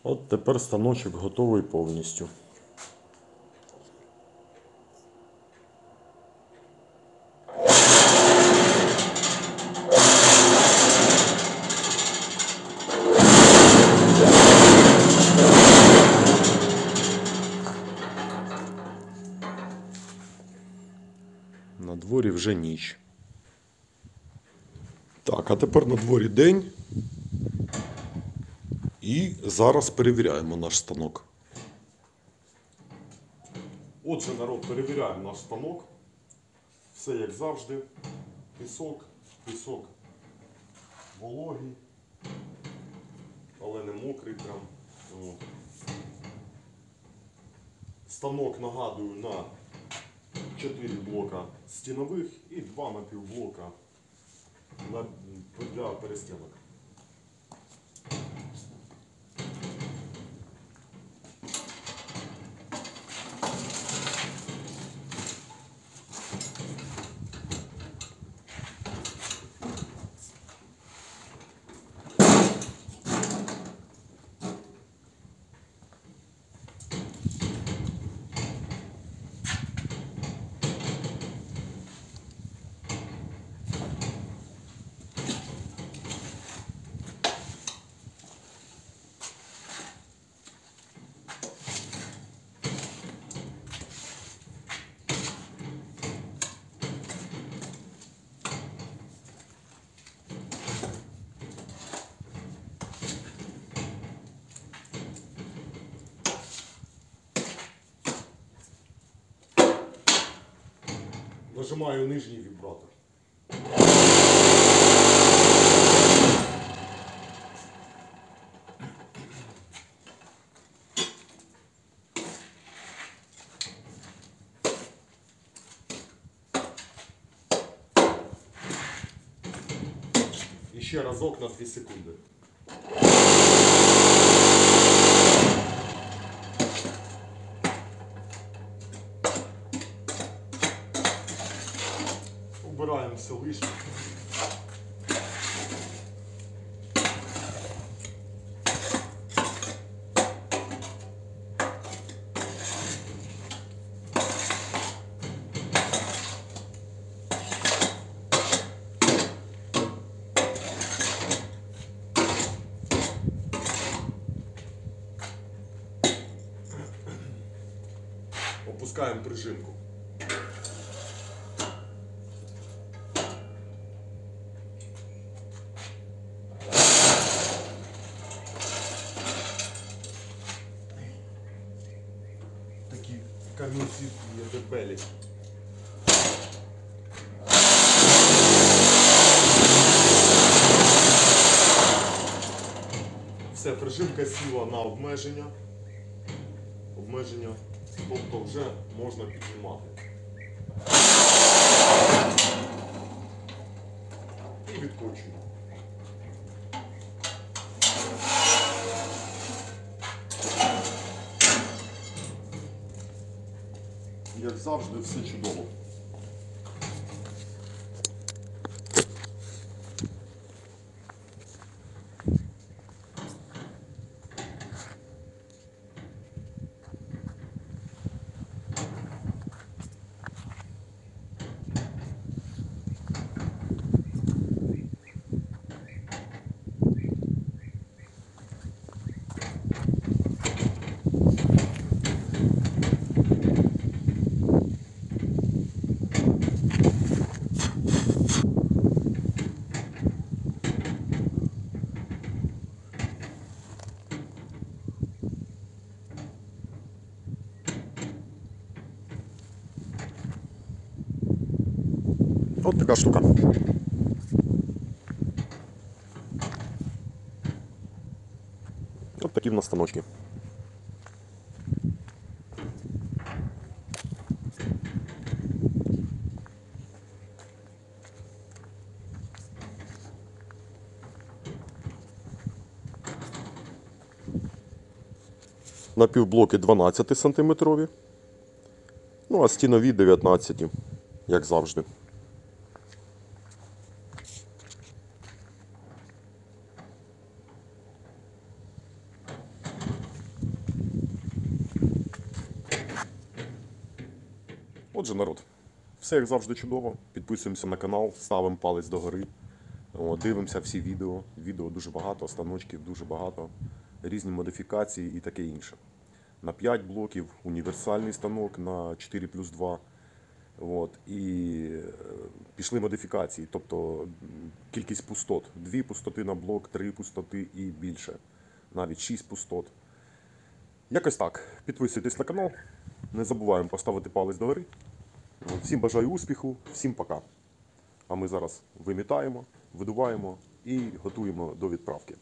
От тепер станочок готовий повністю. На дворі вже ніч. Так, а тепер на дворі день. І зараз перевіряємо наш станок. Отже, народ, перевіряємо наш станок. Все як завжди. Пісок вологий, але не мокрий прям. Станок, нагадую, на 4 блока стінових і 2 напівблока для перестінок. Нажимаю нижній вібратор. І ще разок на 2 секунди. Убираємо все лишнє. Опускаємо прижимку. Такі камінці є дебелі. Все, прижимка сіла на обмеження. Тобто вже можна піднімати. І відкочуємо. Як завжди, все чудово. От така штука. От такі в нас станочки. Напівблоки 12 сантиметрові, ну а стінові 19, як завжди. Отже, народ, все як завжди чудово. Підписуємося на канал, ставимо палець догори. Дивимося всі відео. Відео дуже багато, станочків дуже багато, різні модифікації і таке інше. На 5 блоків, універсальний станок на 4+2. І пішли модифікації, тобто кількість пустот. 2 пустоти на блок, 3 пустоти і більше. Навіть 6 пустот. Якось так. Підписуйтесь на канал. Не забуваємо поставити палець догори. Всім бажаю успіху, всім пока. А ми зараз вимітаємо, видуваємо і готуємо до відправки.